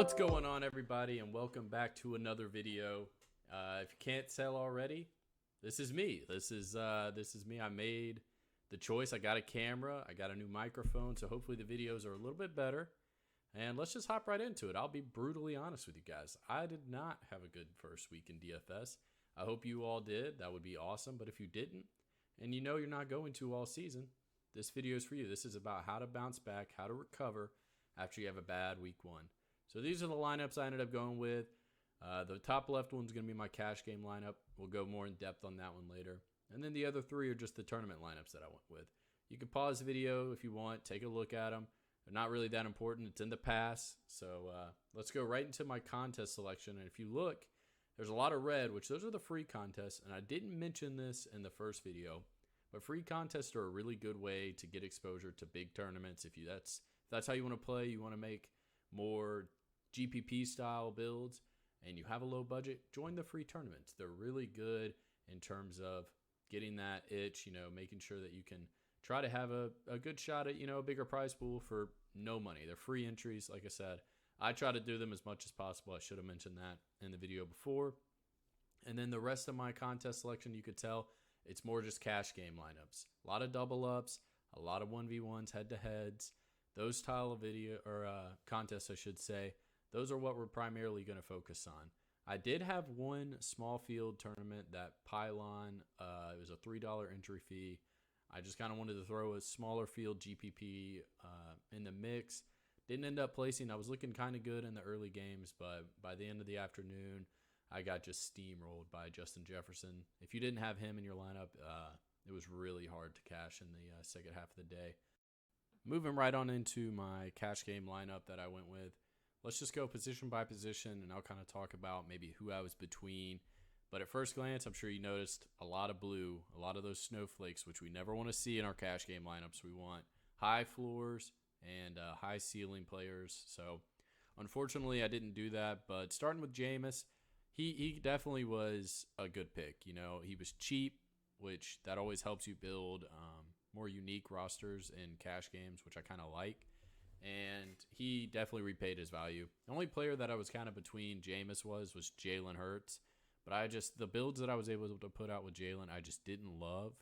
What's going on, everybody, and welcome back to another video. If you can't tell already, this is me. This is me. I made the choice. I got a camera. I got a new microphone, so hopefully the videos are a little bit better. And let's just hop right into it. I'll be brutally honest with you guys. I did not have a good first week in DFS. I hope you all did. That would be awesome. But if you didn't, and you know you're not going to all season, this video is for you. This is about how to bounce back, how to recover after you have a bad week one. So these are the lineups I ended up going with. The top left one's going to be my cash game lineup. We'll go more in depth on that one later. And then the other three are just the tournament lineups that I went with. You can pause the video if you want. Take a look at them. They're not really that important. It's in the past. So let's go right into my contest selection. And if you look, there's a lot of red, which those are the free contests. And I didn't mention this in the first video, but free contests are a really good way to get exposure to big tournaments. If that's how you want to play, you want to make more GPP style builds and you have a low budget, join the free tournaments. They're really good in terms of getting that itch, making sure that you can try to have a good shot at, a bigger prize pool for no money. They're free entries. Like I said, I try to do them as much as possible. I should have mentioned that in the video before. And then the rest of my contest selection, you could tell it's more just cash game lineups. A lot of double ups, a lot of 1v1s, head to heads. Those style of video or contests, I should say, those are what we're primarily going to focus on. I did have one small field tournament, that Pylon. It was a $3 entry fee. I just kind of wanted to throw a smaller field GPP in the mix. Didn't end up placing. I was looking kind of good in the early games, but by the end of the afternoon, I got just steamrolled by Justin Jefferson. If you didn't have him in your lineup, it was really hard to cash in the second half of the day. Moving right on into my cash game lineup that I went with. Let's just go position by position, and I'll kind of talk about maybe who I was between. But at first glance, I'm sure you noticed a lot of blue, a lot of those snowflakes, which we never want to see in our cash game lineups. We want high floors and high ceiling players. So unfortunately, I didn't do that. But starting with Jameis, he definitely was a good pick. He was cheap, which that always helps you build more unique rosters in cash games, which I kind of like. And he definitely repaid his value. The only player that I was kind of between Jameis was Jalen Hurts. But the builds that I was able to put out with Jalen, I just didn't love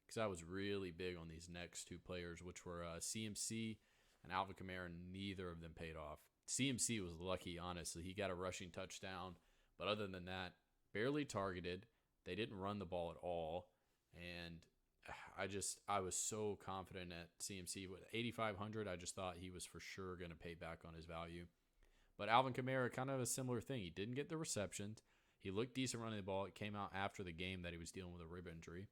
because I was really big on these next two players, which were CMC and Alvin Kamara. Neither of them paid off. CMC was lucky, honestly. He got a rushing touchdown. But other than that, barely targeted. They didn't run the ball at all. And I was so confident at CMC with 8,500. I just thought he was for sure going to pay back on his value. But Alvin Kamara, kind of a similar thing. He didn't get the receptions. He looked decent running the ball. It came out after the game that he was dealing with a rib injury.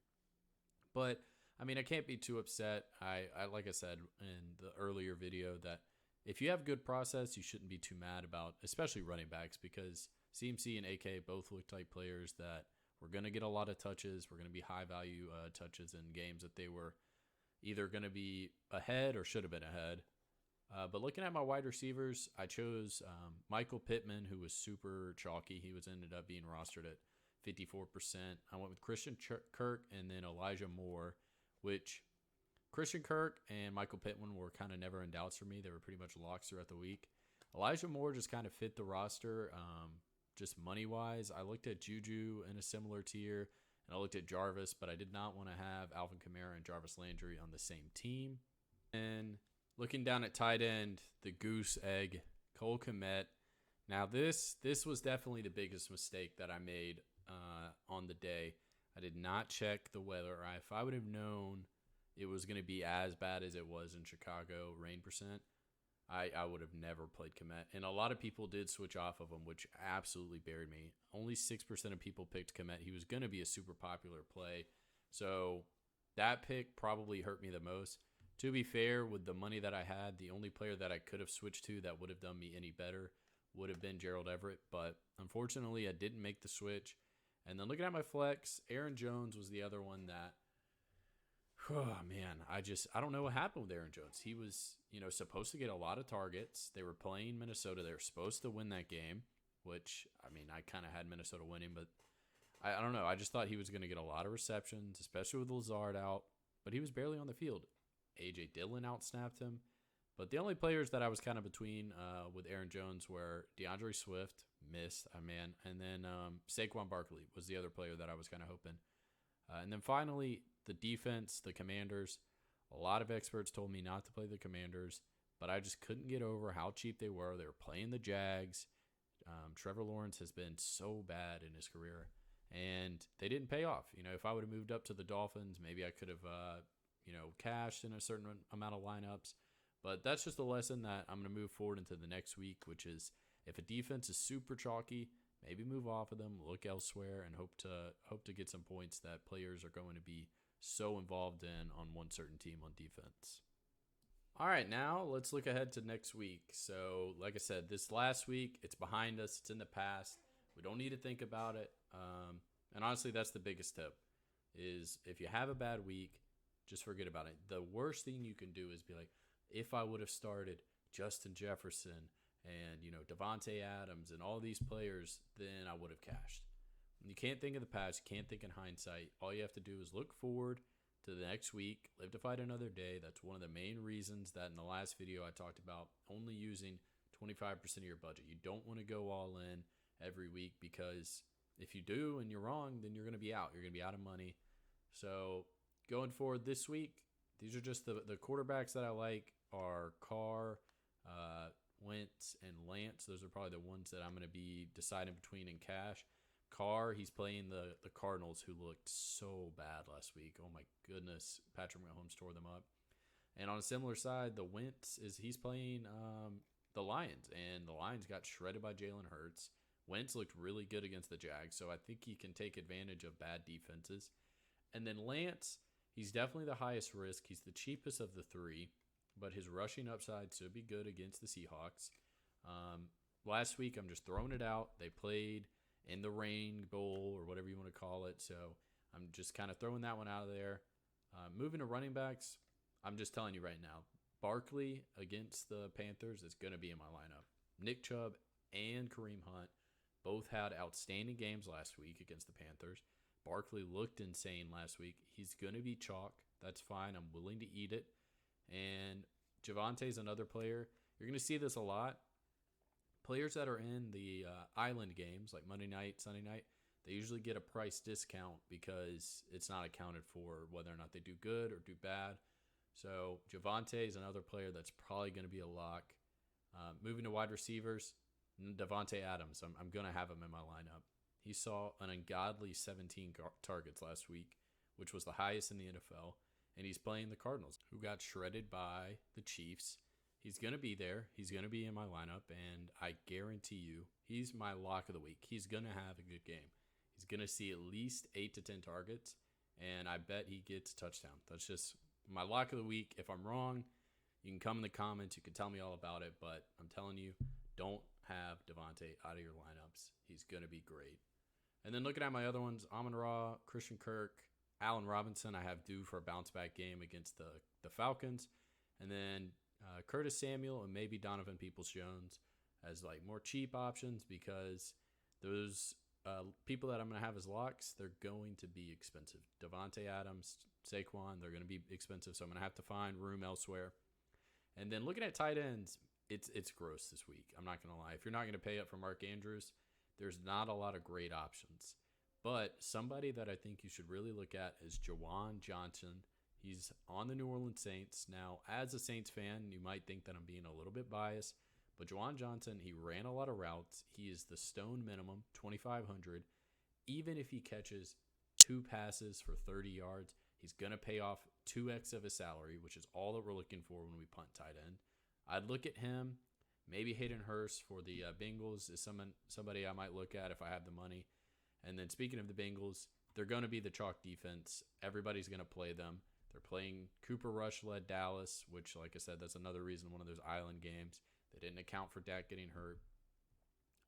But, I can't be too upset. I like I said in the earlier video, that if you have good process, you shouldn't be too mad about, especially running backs, because CMC and AK both looked like players that we're going to get a lot of touches. We're going to be high-value touches in games that they were either going to be ahead or should have been ahead. But looking at my wide receivers, I chose Michael Pittman, who was super chalky. He ended up being rostered at 54%. I went with Christian Kirk and then Elijah Moore, which Christian Kirk and Michael Pittman were kind of never in doubts for me. They were pretty much locks throughout the week. Elijah Moore just kind of fit the roster. Just money-wise, I looked at Juju in a similar tier, and I looked at Jarvis, but I did not want to have Alvin Kamara and Jarvis Landry on the same team. And looking down at tight end, the goose egg, Cole Kmet. Now, this was definitely the biggest mistake that I made on the day. I did not check the weather. If I would have known it was going to be as bad as it was in Chicago, rain percent, I would have never played Kmet. And a lot of people did switch off of him, which absolutely buried me. Only 6% of people picked Kmet. He was going to be a super popular play. So that pick probably hurt me the most. To be fair, with the money that I had, the only player that I could have switched to that would have done me any better would have been Gerald Everett. But unfortunately, I didn't make the switch. And then looking at my flex, Aaron Jones was the other one that, oh man, I don't know what happened with Aaron Jones. He was, supposed to get a lot of targets. They were playing Minnesota. They were supposed to win that game, which, I kind of had Minnesota winning, but I don't know. I just thought he was going to get a lot of receptions, especially with Lazard out, but he was barely on the field. A.J. Dillon outsnapped him. But the only players that I was kind of between with Aaron Jones were DeAndre Swift, missed, and then Saquon Barkley was the other player that I was kind of hoping. And then finally, the defense, the Commanders. A lot of experts told me not to play the Commanders, but I just couldn't get over how cheap they were. They were playing the Jags. Trevor Lawrence has been so bad in his career, and they didn't pay off. If I would have moved up to the Dolphins, maybe I could have, cashed in a certain amount of lineups. But that's just a lesson that I'm going to move forward into the next week, which is if a defense is super chalky, maybe move off of them, look elsewhere, and hope to get some points that players are going to be so involved in on one certain team on defense. All right, now let's look ahead to next week. So, like I said, this last week, it's behind us. It's in the past. We don't need to think about it. And honestly, that's the biggest tip, is if you have a bad week, just forget about it. The worst thing you can do is be like, if I would have started Justin Jefferson and, Devontae Adams and all these players, then I would have cashed. You can't think of the past. You can't think in hindsight. All you have to do is look forward to the next week, live to fight another day. That's one of the main reasons that in the last video I talked about only using 25% of your budget. You don't want to go all in every week, because if you do and you're wrong, then you're going to be out. You're going to be out of money. So going forward this week, these are just the quarterbacks that I like are Carr, Wentz, and Lance. Those are probably the ones that I'm going to be deciding between in cash. Carr, he's playing the Cardinals, who looked so bad last week. Oh, my goodness. Patrick Mahomes tore them up. And on a similar side, the Wentz, he's playing the Lions, and the Lions got shredded by Jalen Hurts. Wentz looked really good against the Jags, so I think he can take advantage of bad defenses. And then Lance, he's definitely the highest risk. He's the cheapest of the three, but his rushing upside should be good against the Seahawks. Last week, I'm just throwing it out. They played in the Rain Bowl or whatever you want to call it, so I'm just kind of throwing that one out of there. Moving to running backs, I'm just telling you right now, Barkley against the Panthers is going to be in my lineup. Nick Chubb and Kareem Hunt both had outstanding games last week against the Panthers. Barkley looked insane last week. He's going to be chalk. That's fine. I'm willing to eat it. And Javonte's another player. You're going to see this a lot. Players that are in the island games, like Monday night, Sunday night, they usually get a price discount because it's not accounted for whether or not they do good or do bad. So Javonte is another player that's probably going to be a lock. Moving to wide receivers, Devontae Adams. I'm going to have him in my lineup. He saw an ungodly 17 targets last week, which was the highest in the NFL. And he's playing the Cardinals, who got shredded by the Chiefs. He's going to be there. He's going to be in my lineup, and I guarantee you he's my lock of the week. He's going to have a good game. He's going to see at least 8 to 10 targets, and I bet he gets a touchdown. That's just my lock of the week. If I'm wrong, you can come in the comments. You can tell me all about it, but I'm telling you, don't have Devontae out of your lineups. He's going to be great. And then looking at my other ones, Amon-Ra, Christian Kirk, Allen Robinson, I have due for a bounce-back game against the Falcons. And then Curtis Samuel and maybe Donovan Peoples-Jones as like more cheap options, because those people that I'm going to have as locks, they're going to be expensive. Devontae Adams, Saquon, they're going to be expensive, so I'm going to have to find room elsewhere. And then looking at tight ends, it's gross this week. I'm not going to lie. If you're not going to pay up for Mark Andrews, there's not a lot of great options. But somebody that I think you should really look at is Juwan Johnson. He's on the New Orleans Saints. Now, as a Saints fan, you might think that I'm being a little bit biased, but Juwan Johnson, he ran a lot of routes. He is the stone minimum, 2,500. Even if he catches 2 passes for 30 yards, he's going to pay off 2x of his salary, which is all that we're looking for when we punt tight end. I'd look at him. Maybe Hayden Hurst for the Bengals is somebody I might look at if I have the money. And then speaking of the Bengals, they're going to be the chalk defense. Everybody's going to play them. They're playing Cooper Rush-led Dallas, which, like I said, that's another reason, one of those island games. They didn't account for Dak getting hurt.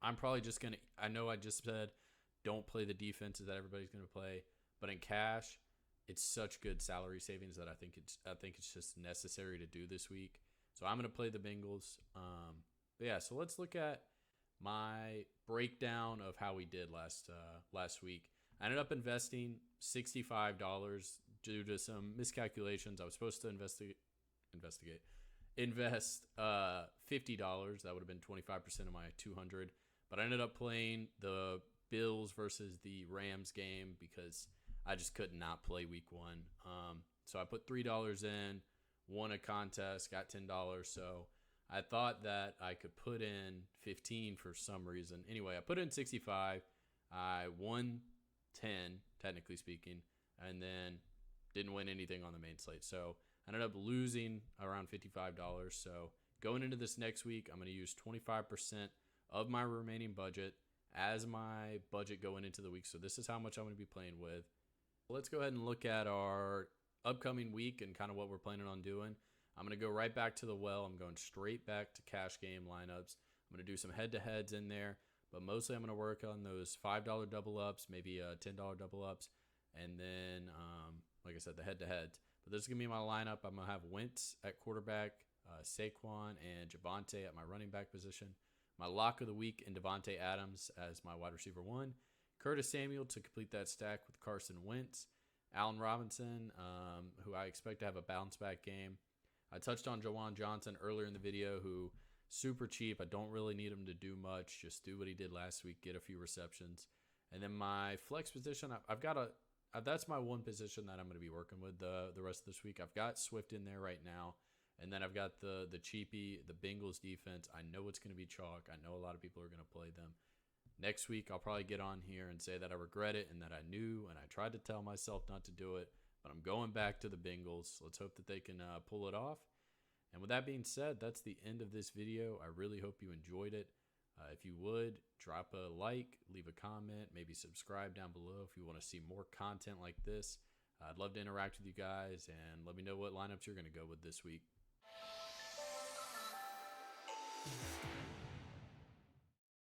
I'm probably just going to – I know I just said don't play the defenses that everybody's going to play, but in cash, it's such good salary savings that I think it's just necessary to do this week. So I'm going to play the Bengals. But yeah, so let's look at my breakdown of how we did last week. I ended up investing $65 due to some miscalculations. I was supposed to investigate invest $50. That would have been 25% of my 200. But I ended up playing the Bills versus the Rams game because I just could not play week 1. So I put $3 in, won a contest, got $10. So I thought that I could put in 15 for some reason. Anyway, I put in 65. I won 10, technically speaking, and then didn't win anything on the main slate. So I ended up losing around $55. So going into this next week, I'm going to use 25% of my remaining budget as my budget going into the week. So this is how much I'm going to be playing with. Let's go ahead and look at our upcoming week and kind of what we're planning on doing. I'm going to go right back to the well. I'm going straight back to cash game lineups. I'm going to do some head-to-heads in there, but mostly I'm going to work on those $5 double ups, maybe $10 double ups, and then, like I said, the head-to-heads. But this is going to be my lineup. I'm going to have Wentz at quarterback, Saquon and Javonte at my running back position. My lock of the week in Devontae Adams as my wide receiver 1. Curtis Samuel to complete that stack with Carson Wentz. Allen Robinson, who I expect to have a bounce-back game. I touched on Jawan Johnson earlier in the video, who super cheap. I don't really need him to do much. Just do what he did last week, get a few receptions. And then my flex position, I've got that's my one position that I'm going to be working with the rest of this week. I've got Swift in there right now. And then I've got the cheapie, the Bengals defense. I know it's going to be chalk. I know a lot of people are going to play them. Next week, I'll probably get on here and say that I regret it and that I knew and I tried to tell myself not to do it. But I'm going back to the Bengals. Let's hope that they can pull it off. And with that being said, that's the end of this video. I really hope you enjoyed it. If you would, drop a like, leave a comment, maybe subscribe down below if you want to see more content like this. I'd love to interact with you guys and let me know what lineups you're going to go with this week.